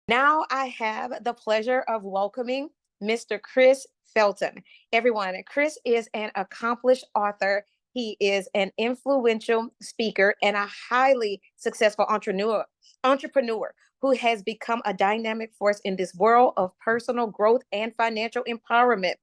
Now I have the pleasure of welcoming Mr. Chris Felton. Everyone, Chris is an accomplished author. He is an influential speaker and a highly successful entrepreneur who has become a dynamic force in this world of personal growth and financial empowerment.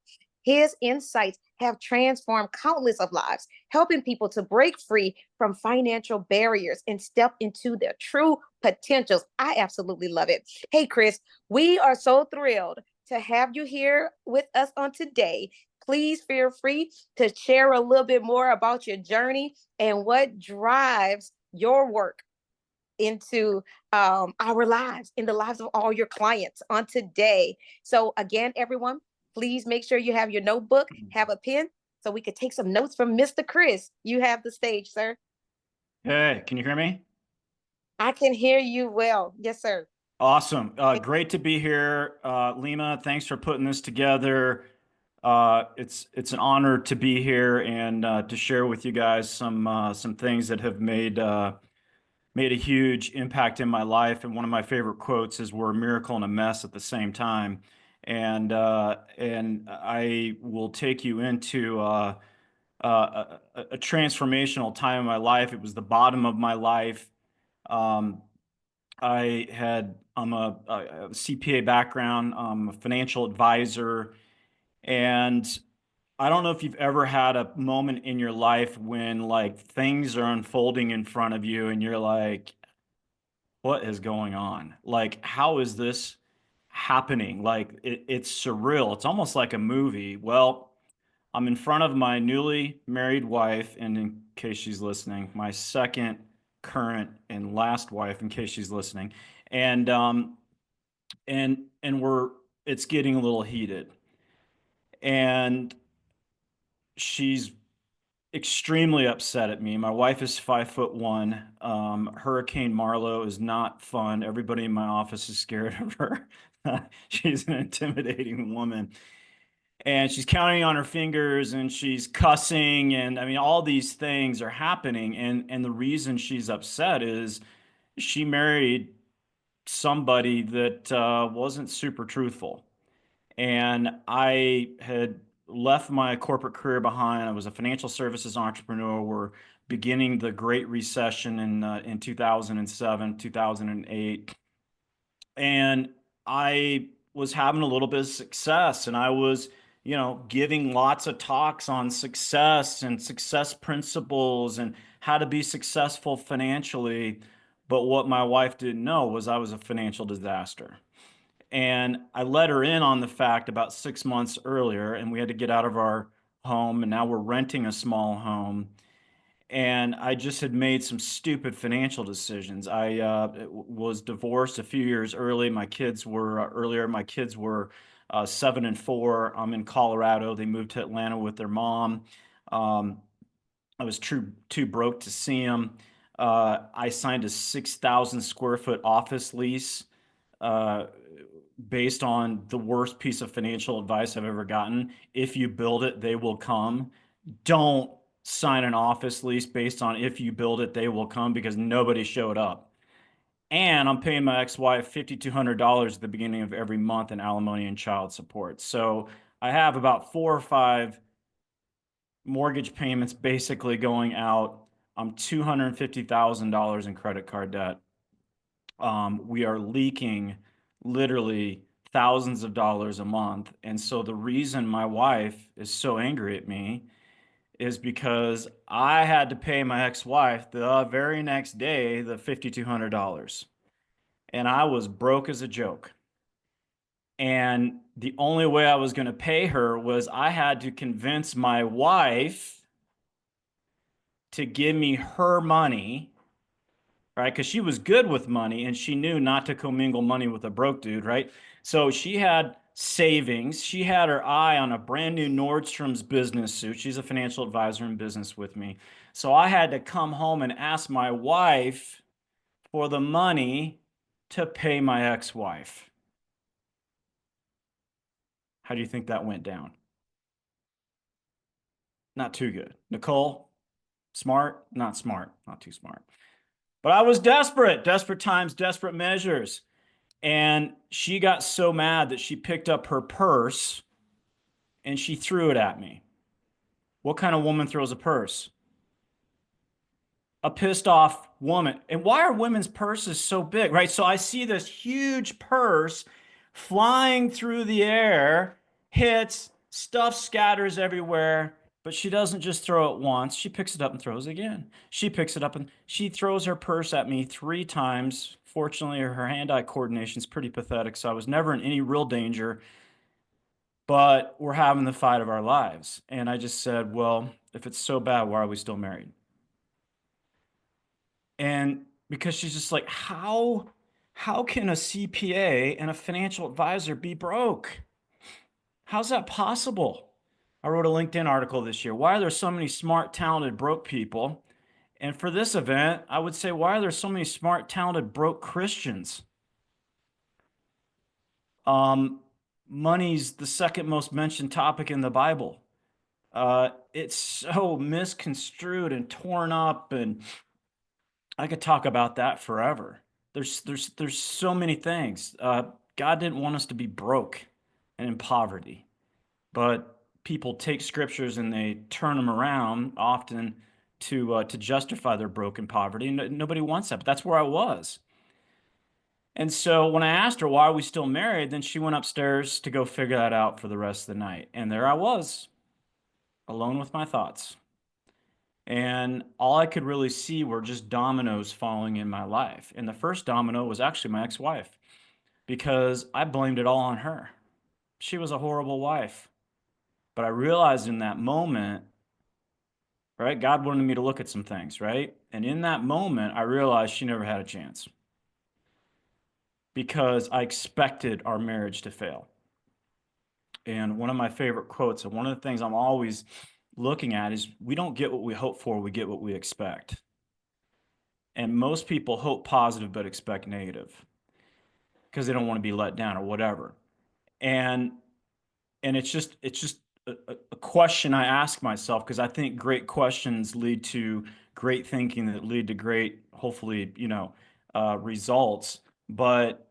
His insights have transformed countless of lives, helping people to break free from financial barriers and step into their true potentials. I absolutely love it. Hey, Chris, we are so thrilled to have you here with us on today. Please feel free to share a little bit more about your journey and what drives your work into our lives, in the lives of all your clients on today. So, again, everyone, please make sure you have your notebook, have a pen, so we could take some notes from Mr. Chris. You have the stage, sir. Hey, can you hear me? I can hear you well. Yes, sir. Awesome. Great to be here. Lima, thanks for putting this together. It's an honor to be here and to share with you guys some things that have made a huge impact in my life. And one of my favorite quotes is, "We're a miracle and a mess at the same time." And I will take you into a transformational time in my life. It was the bottom of my life. Um, I'm a CPA background, I'm a financial advisor, and I don't know if you've ever had a moment in your life when like things are unfolding in front of you and you're like, what is going on? Like, how is this happening? Like, it's surreal. It's almost like a movie. Well, I'm in front of my newly married wife, and in case she's listening, my second current and last wife, in case she's listening, and we're it's getting a little heated, and she's extremely upset at me. My wife is 5'1". Hurricane Marlo is not fun. Everybody in my office is scared of her. She's an intimidating woman. And she's counting on her fingers and she's cussing. And I mean, all these things are happening. And the reason she's upset is she married somebody that wasn't super truthful. And I had left my corporate career behind. I was a financial services entrepreneur. We're beginning the Great Recession in 2007, 2008. And I was having a little bit of success, and I was, giving lots of talks on success and success principles and how to be successful financially. But what my wife didn't know was I was a financial disaster. And I let her in on the fact about 6 months earlier, and we had to get out of our home, and now we're renting a small home. And I just had made some stupid financial decisions. I was divorced a few years early. My kids were earlier. My kids were 7 and 4. I'm in Colorado. They moved to Atlanta with their mom. Um, I was too broke to see them. I signed a 6,000 square foot office lease uh, based on the worst piece of financial advice I've ever gotten. If you build it, they will come. Don't sign an office lease based on if you build it, they will come, because nobody showed up. And I'm paying my ex-wife $5,200 at the beginning of every month in alimony and child support. So I have about 4 or 5 mortgage payments basically going out. I'm $250,000 in credit card debt. We are leaking literally thousands of dollars a month. And so the reason my wife is so angry at me is because I had to pay my ex-wife the very next day the $5,200. And I was broke as a joke. And the only way I was going to pay her was I had to convince my wife to give me her money, right? Because she was good with money and she knew not to commingle money with a broke dude, right? So she had savings. She had her eye on a brand new Nordstrom's business suit. She's a financial advisor in business with me. So I had to come home and ask my wife for the money to pay my ex-wife. How do you think that went down? Not too good. Nicole, smart? Not smart. Not too smart. But I was desperate. Desperate times, desperate measures. And she got so mad that she picked up her purse and she threw it at me. What kind of woman throws a purse? A pissed off woman. And why are women's purses so big, right? So I see this huge purse flying through the air, hits, stuff scatters everywhere, but she doesn't just throw it once. She picks it up and throws it again. She picks it up and she throws her purse at me 3 times. Fortunately, her hand-eye coordination is pretty pathetic, so I was never in any real danger, but we're having the fight of our lives. And I just said, well, if it's so bad, why are we still married? And because she's just like, how can a CPA and a financial advisor be broke? How's that possible? I wrote a LinkedIn article this year. Why are there so many smart, talented, broke people? And for this event, I would say, why are there so many smart, talented, broke Christians? Money's the second most mentioned topic in the Bible. It's so misconstrued and torn up, and I could talk about that forever. There's so many things. God didn't want us to be broke and in poverty, but people take scriptures and they turn them around often to justify their broken poverty. Nobody wants that, but that's where I was. And so when I asked her why are we still married, then she went upstairs to go figure that out for the rest of the night. And there I was, alone with my thoughts. And all I could really see were just dominoes falling in my life. And the first domino was actually my ex-wife because I blamed it all on her. She was a horrible wife. But I realized in that moment, right, God wanted me to look at some things, right? And in that moment, I realized she never had a chance because I expected our marriage to fail. And one of my favorite quotes, and one of the things I'm always looking at is we don't get what we hope for, we get what we expect. And most people hope positive but expect negative because they don't want to be let down or whatever. And it's just a question I ask myself because I think great questions lead to great thinking that lead to great, hopefully, results. But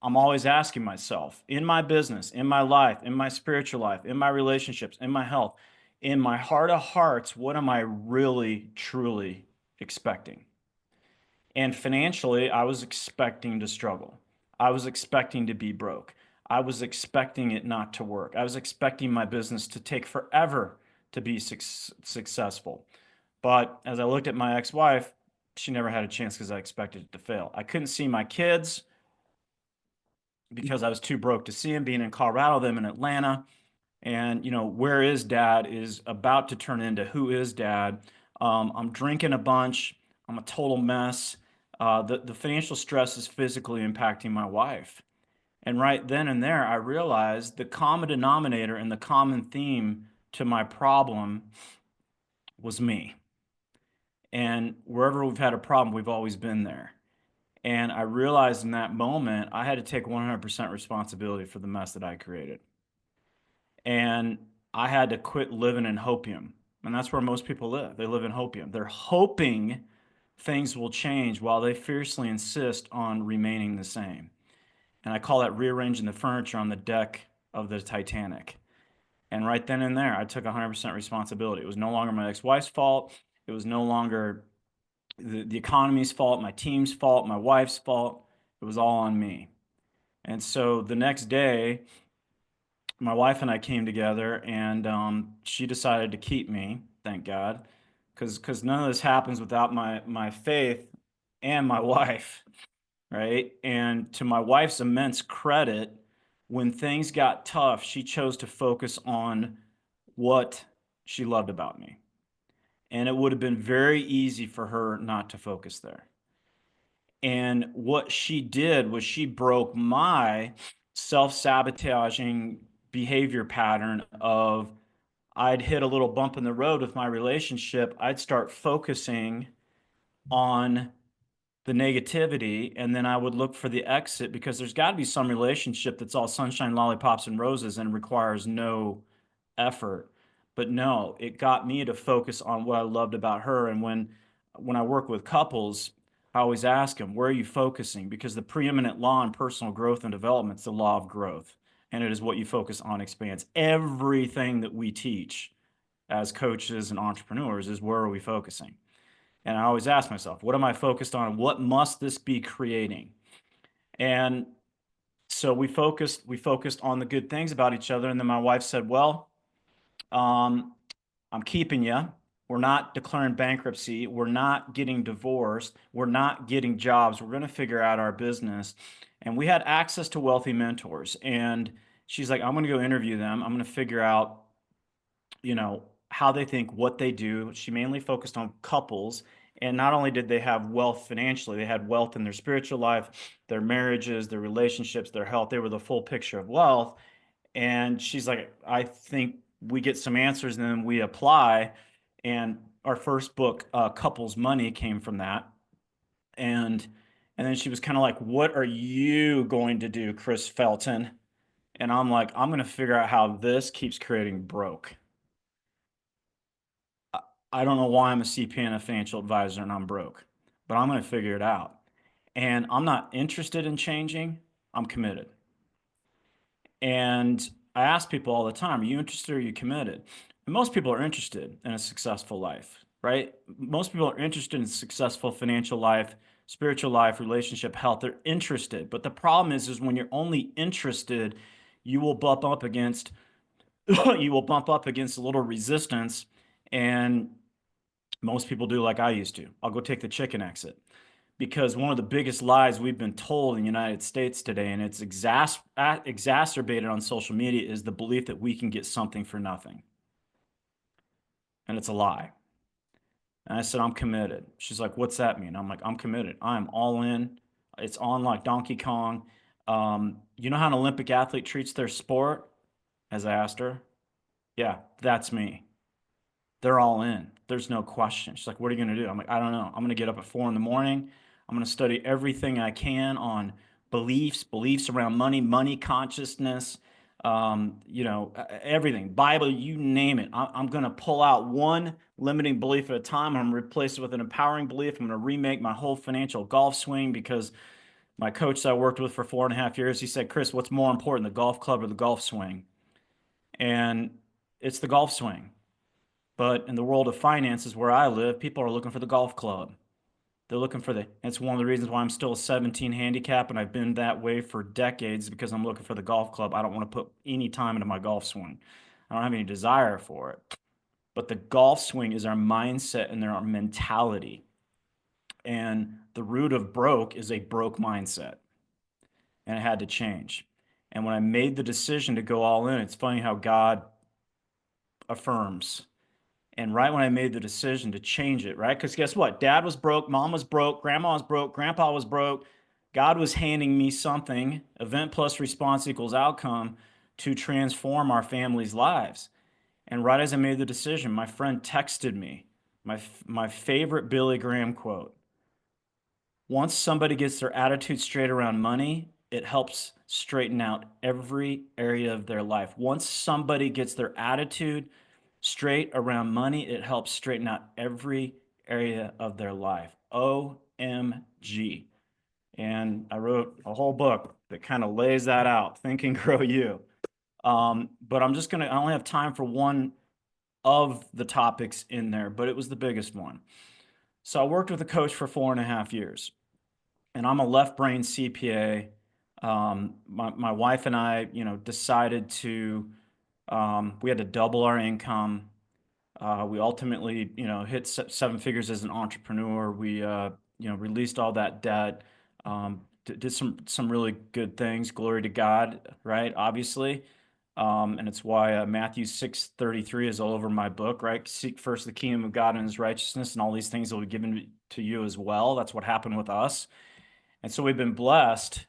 I'm always asking myself in my business, in my life, in my spiritual life, in my relationships, in my health, in my heart of hearts, what am I really, truly expecting? And financially, I was expecting to struggle. I was expecting to be broke. I was expecting it not to work. I was expecting my business to take forever to be successful. But as I looked at my ex-wife, she never had a chance because I expected it to fail. I couldn't see my kids because I was too broke to see them, being in Colorado, them in Atlanta. And, where is dad is about to turn into who is dad. I'm drinking a bunch. I'm a total mess. The financial stress is physically impacting my wife. And right then and there, I realized the common denominator and the common theme to my problem was me. And wherever we've had a problem, we've always been there. And I realized in that moment, I had to take 100% responsibility for the mess that I created. And I had to quit living in hopium. And that's where most people live. They live in hopium. They're hoping things will change while they fiercely insist on remaining the same. And I call that rearranging the furniture on the deck of the Titanic. And right then and there, I took 100% responsibility. It was no longer my ex-wife's fault. It was no longer the economy's fault, my team's fault, my wife's fault. It was all on me. And so the next day, my wife and I came together, and she decided to keep me, thank God, because none of this happens without my faith and my wife, right? And to my wife's immense credit, when things got tough, she chose to focus on what she loved about me. And it would have been very easy for her not to focus there. And what she did was she broke my self-sabotaging behavior pattern of I'd hit a little bump in the road with my relationship. I'd start focusing on the negativity, and then I would look for the exit because there's got to be some relationship that's all sunshine, lollipops, and roses and requires no effort. But no, it got me to focus on what I loved about her. And when I work with couples, I always ask them, where are you focusing? Because the preeminent law in personal growth and development is the law of growth. And it is what you focus on expands. Everything that we teach as coaches and entrepreneurs is, where are we focusing? And I always ask myself, what am I focused on? What must this be creating? And so we focused on the good things about each other. And then my wife said, well, I'm keeping you. We're not declaring bankruptcy. We're not getting divorced. We're not getting jobs. We're going to figure out our business. And we had access to wealthy mentors. And she's like, I'm going to go interview them. I'm going to figure out, how they think, what they do. She mainly focused on couples. And not only did they have wealth financially, they had wealth in their spiritual life, their marriages, their relationships, their health. They were the full picture of wealth. And she's like, I think we get some answers and then we apply. And our first book, Couples Money, came from that. And then she was kind of like, what are you going to do, Chris Felton? And I'm like, I'm going to figure out how this keeps creating broke. I don't know why I'm a CPA and a financial advisor and I'm broke, but I'm going to figure it out. And I'm not interested in changing. I'm committed. And I ask people all the time, are you interested or are you committed? And most people are interested in a successful life, right? Most people are interested in a successful financial life, spiritual life, relationship, health. They're interested. But the problem is when you're only interested, you will bump up against you will bump up against a little resistance. And most people do like I used to. I'll go take the chicken exit. Because one of the biggest lies we've been told in the United States today, and it's exacerbated on social media, is the belief that we can get something for nothing. And it's a lie. And I said, I'm committed. She's like, what's that mean? I'm like, I'm committed. I'm all in. It's on like Donkey Kong. You know how an Olympic athlete treats their sport? As I asked her. Yeah, that's me. They're all in. There's no question. She's like, what are you going to do? I'm like, I don't know. I'm going to get up at 4 a.m. I'm going to study everything I can on beliefs around money, money consciousness, everything, Bible, you name it. I'm going to pull out one limiting belief at a time. I'm going to replace it with an empowering belief. I'm going to remake my whole financial golf swing because my coach that I worked with for 4.5 years, he said, Chris, what's more important, the golf club or the golf swing? And it's the golf swing. But in the world of finances where I live, people are looking for the golf club. They're looking for it's one of the reasons why I'm still a 17 handicap and I've been that way for decades, because I'm looking for the golf club. I don't want to put any time into my golf swing. I don't have any desire for it. But the golf swing is our mindset and our mentality. And the root of broke is a broke mindset. And it had to change. And when I made the decision to go all in, it's funny how God affirms. And right when I made the decision to change it, right? Because guess what? Dad was broke, mom was broke, grandma was broke, grandpa was broke. God was handing me something, event plus response equals outcome, to transform our family's lives. And right as I made the decision, my friend texted me my favorite Billy Graham quote. Once somebody gets their attitude straight around money, it helps straighten out every area of their life. Once somebody gets their attitude straight around money, it helps straighten out every area of their life. OMG. And I wrote a whole book that kind of lays that out, Think and Grow You. But I only have time for one of the topics in there, but it was the biggest one. So I worked with a coach for 4.5 years, and I'm a left brain CPA. My wife and I, decided we had to double our income. We ultimately, hit 7 figures as an entrepreneur. We, released all that debt, did some really good things. Glory to God, right? Obviously. And it's why Matthew 6:33 is all over my book, right? Seek first the kingdom of God and his righteousness, and all these things will be given to you as well. That's what happened with us. And so we've been blessed.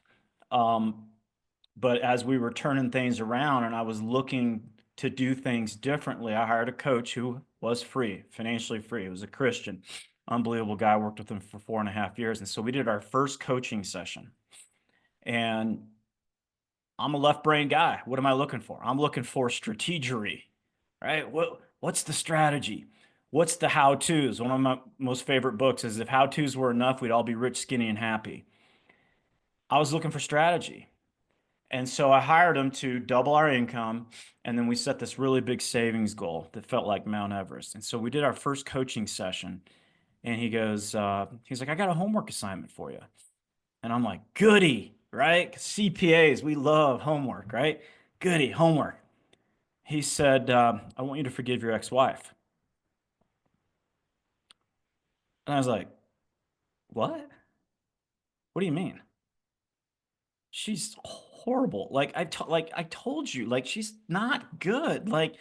But as we were turning things around and I was looking to do things differently, I hired a coach who was free, financially free. He was a Christian, unbelievable guy. I worked with him for 4.5 years. And so we did our first coaching session. And I'm a left brain guy. What am I looking for? I'm looking for strategery, right? What's the strategy? What's the how-tos? One of my most favorite books is If How-Tos Were Enough, We'd All Be Rich, Skinny, and Happy. I was looking for strategy. And so I hired him to double our income. And then we set this really big savings goal that felt like Mount Everest. And so we did our first coaching session. And he goes, he's like, I got a homework assignment for you. And I'm like, goody, right? 'Cause CPAs, we love homework, right? Goody, homework. He said, I want you to forgive your ex-wife. And I was like, what? What do you mean? She's horrible. Like I told you, like she's not good. Like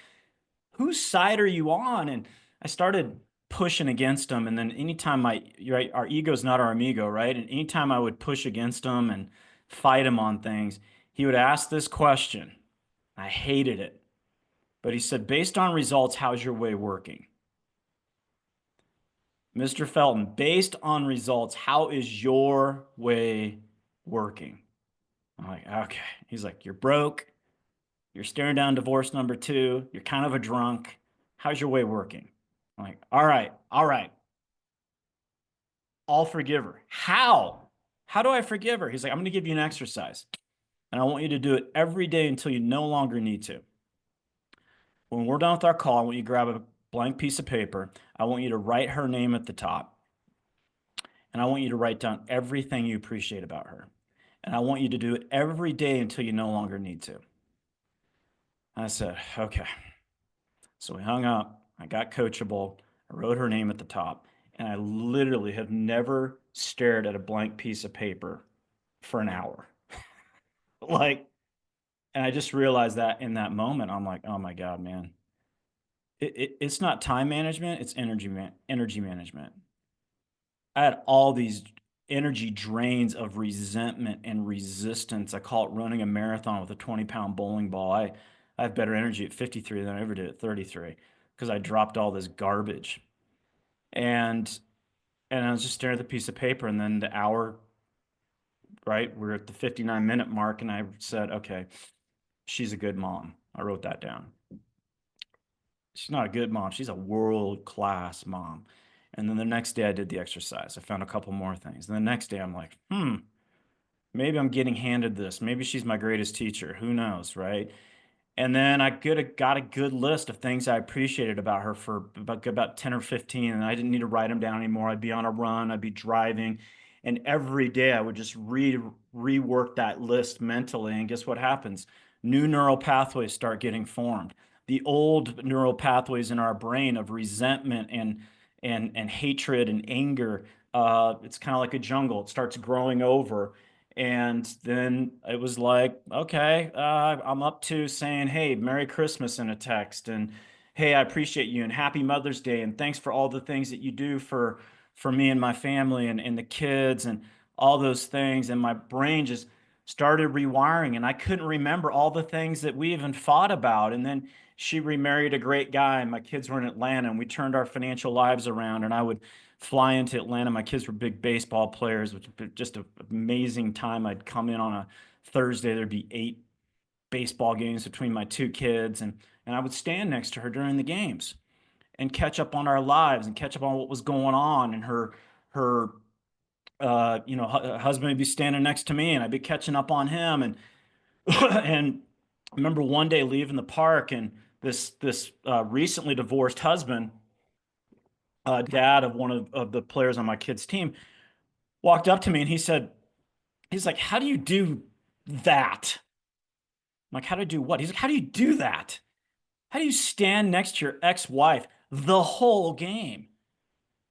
whose side are you on? And I started pushing against him. And then anytime right, our ego's not our amigo, right? And anytime I would push against him and fight him on things, he would ask this question. I hated it. But he said, based on results, how's your way working? Mr. Felton, based on results, how is your way working? I'm like, okay. He's like, you're broke. You're staring down divorce number 2. You're kind of a drunk. How's your way working? I'm like, all right, all right. I'll forgive her. How? How do I forgive her? He's like, I'm going to give you an exercise. And I want you to do it every day until you no longer need to. When we're done with our call, I want you to grab a blank piece of paper. I want you to write her name at the top. And I want you to write down everything you appreciate about her. And I want you to do it every day until you no longer need to. I said, okay. So we hung up. I got coachable. I wrote her name at the top. And I literally have never stared at a blank piece of paper for an hour. Like, and I just realized that in that moment, I'm like, oh my God, man. It's not time management, it's energy management. I had all these energy drains of resentment and resistance. I call it running a marathon with a 20-pound bowling ball. I have better energy at 53 than I ever did at 33 because I dropped all this garbage. And I was just staring at the piece of paper, and then the hour, right? We're at the 59-minute mark, and I said, okay, she's a good mom. I wrote that down. She's not a good mom. She's a world-class mom. And then the next day I did the exercise. I found a couple more things. And the next day I'm like, maybe I'm getting handed this. Maybe she's my greatest teacher. Who knows, right? And then I got a good list of things I appreciated about her for about 10 or 15, and I didn't need to write them down anymore. I'd be on a run, I'd be driving, and every day I would just rework that list mentally. And guess what happens? New neural pathways start getting formed. The old neural pathways in our brain of resentment and hatred and anger, it's kind of like a jungle. It starts growing over. And then it was like, okay, I'm up to saying, hey, Merry Christmas in a text, and hey, I appreciate you, and Happy Mother's Day, and thanks for all the things that you do for me and my family and the kids and all those things. And my brain just started rewiring, and I couldn't remember all the things that we even fought about. And then she remarried a great guy, and my kids were in Atlanta, and we turned our financial lives around, and I would fly into Atlanta. My kids were big baseball players, which was just an amazing time. I'd come in on a Thursday, there'd be 8 baseball games between my 2 kids, and I would stand next to her during the games and catch up on our lives and catch up on what was going on. And her husband would be standing next to me, and I'd be catching up on him. And and I remember one day leaving the park, and this recently divorced husband, dad of one of the players on my kids' team, walked up to me and he's like, how do you do that? I'm like, how do I do what? He's like, how do you do that? How do you stand next to your ex-wife the whole game?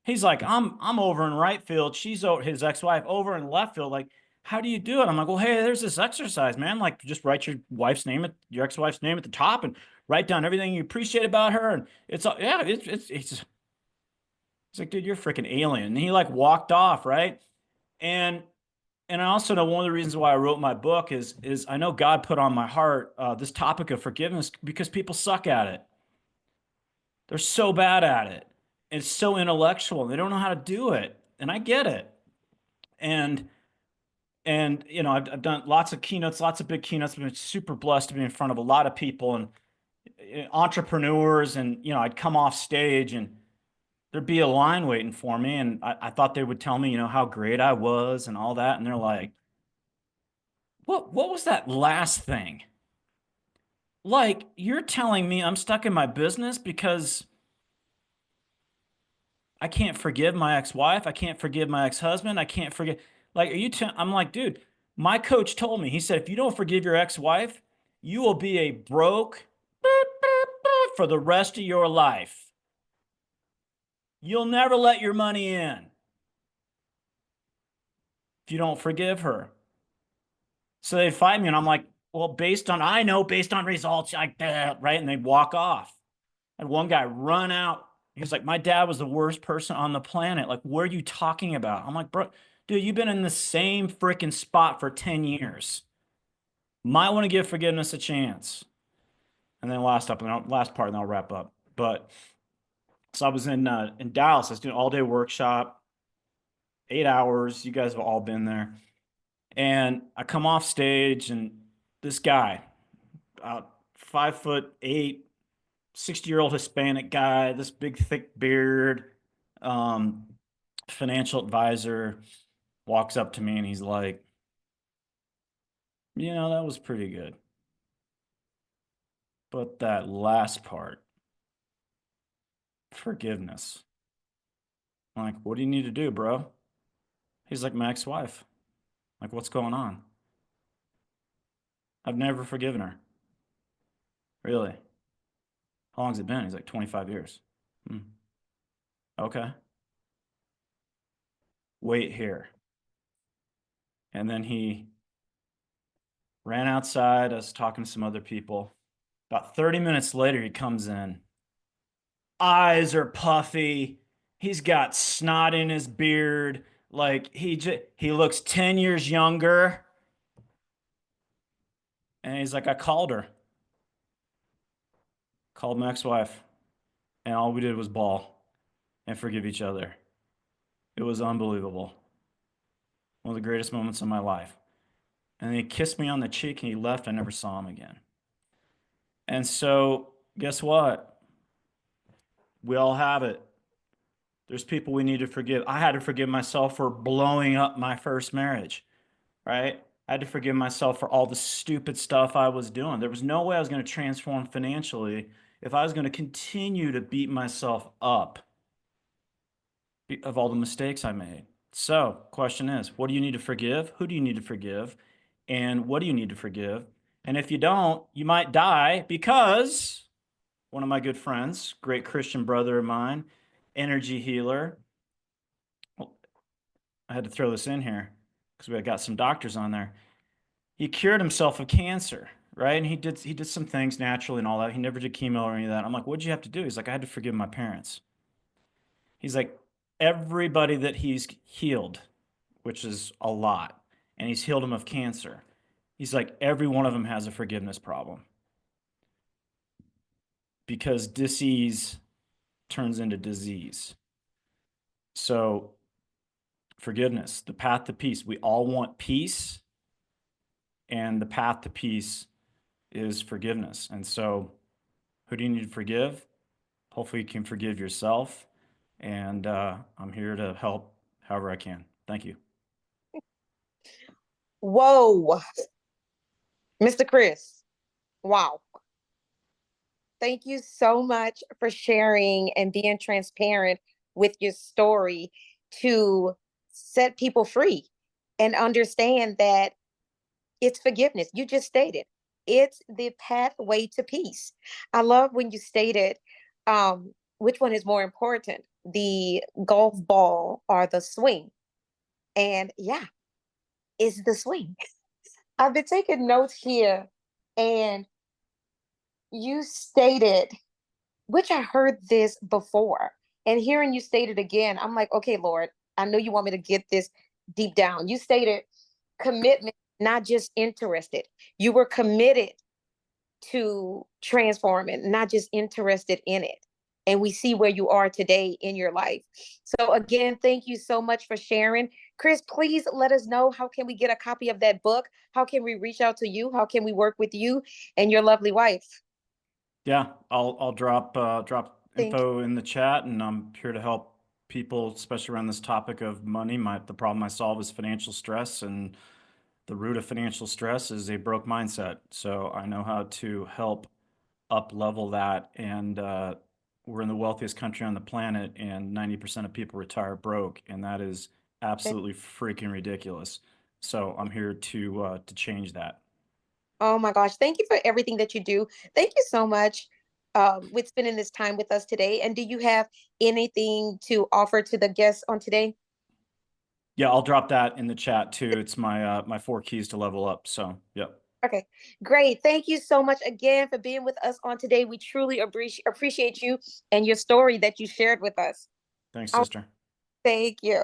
He's like, I'm over in right field. She's his ex-wife over in left field. Like, how do you do it? I'm like, well, hey, there's this exercise, man. Like, just write your ex-wife's name at the top, and write down everything you appreciate about her. And it's yeah, it's he's like, dude, you're a freaking alien. And he like walked off, right? And I also know one of the reasons why I wrote my book is I know God put on my heart this topic of forgiveness because people suck at it. They're so bad at it. It's so intellectual. They don't know how to do it. And I get it. And I've done lots of keynotes, lots of big keynotes. I've been super blessed to be in front of a lot of people and entrepreneurs. And I'd come off stage, and there'd be a line waiting for me, and I thought they would tell me, how great I was and all that. And they're like, what was that last thing? Like, you're telling me I'm stuck in my business because I can't forgive my ex-wife. I can't forgive my ex-husband. I can't forgive. Like, I'm like, dude, my coach told me, he said, if you don't forgive your ex-wife, you will be a broke for the rest of your life. You'll never let your money in if you don't forgive her. So they fight me, and I'm like, well, I know based on results, like that, right? And they walk off. And one guy run out. He was like, my dad was the worst person on the planet. Like, what are you talking about? I'm like, bro, dude, you've been in the same freaking spot for 10 years. Might want to give forgiveness a chance. And then last part, and I'll wrap up. But so I was in Dallas. I was doing an all-day workshop, 8 hours. You guys have all been there. And I come off stage, and this guy, about 5'8", 60-year-old Hispanic guy, this big thick beard, financial advisor, walks up to me and he's like, that was pretty good. But that last part, forgiveness. I'm like, what do you need to do, bro? He's like, my ex-wife. Like, what's going on? I've never forgiven her. Really? How long's it been? He's like, 25 years. Okay. Wait here. And then he ran outside. I was talking to some other people. About 30 minutes later, he comes in. Eyes are puffy. He's got snot in his beard. Like he looks 10 years younger. And he's like, I called her. Called my ex-wife. And all we did was bawl and forgive each other. It was unbelievable. One of the greatest moments of my life. And he kissed me on the cheek and he left. I never saw him again. And so, guess what? We all have it. There's people we need to forgive. I had to forgive myself for blowing up my first marriage, right? I had to forgive myself for all the stupid stuff I was doing. There was no way I was going to transform financially if I was going to continue to beat myself up of all the mistakes I made. So, question is, what do you need to forgive? Who do you need to forgive? And what do you need to forgive? And if you don't, you might die because one of my good friends, great Christian brother of mine, energy healer. Well, I had to throw this in here because we got some doctors on there. He cured himself of cancer, right? And he did some things naturally and all that. He never did chemo or any of that. I'm like, what'd you have to do? He's like, I had to forgive my parents. He's like, everybody that he's healed, which is a lot, and he's healed them of cancer. He's like, every one of them has a forgiveness problem because disease turns into disease. So forgiveness, the path to peace. We all want peace, and the path to peace is forgiveness. And so who do you need to forgive? Hopefully you can forgive yourself. And I'm here to help however I can. Thank you. Whoa, Mr. Chris. Wow. Thank you so much for sharing and being transparent with your story to set people free and understand that it's forgiveness. You just stated it's the pathway to peace. I love when you stated which one is more important, the golf ball or the swing. And yeah, it's the swing. I've been taking notes here, and you stated, which I heard this before, and hearing you state it again, I'm like, okay, Lord, I know you want me to get this deep down. You stated commitment, not just interested. You were committed to transform it, not just interested in it. And we see where you are today in your life. So again, thank you so much for sharing. Chris, please let us know, how can we get a copy of that book? How can we reach out to you? How can we work with you and your lovely wife? Yeah, I'll drop Thank info in the chat, and I'm here to help people, especially around this topic of money. The problem I solve is financial stress, and the root of financial stress is a broke mindset. So I know how to help up level that. And we're in the wealthiest country on the planet, and 90% of people retire broke, and that is you. absolutely freaking ridiculous. So I'm here to change that. Oh my gosh. Thank you for everything that you do. Thank you so much with spending this time with us today. And do you have anything to offer to the guests on today? Yeah, I'll drop that in the chat too. It's my 4 keys to level up. So, yep. Okay, great. Thank you so much again for being with us on today. We truly appreciate you and your story that you shared with us. Thanks, Oh, sister. thank you.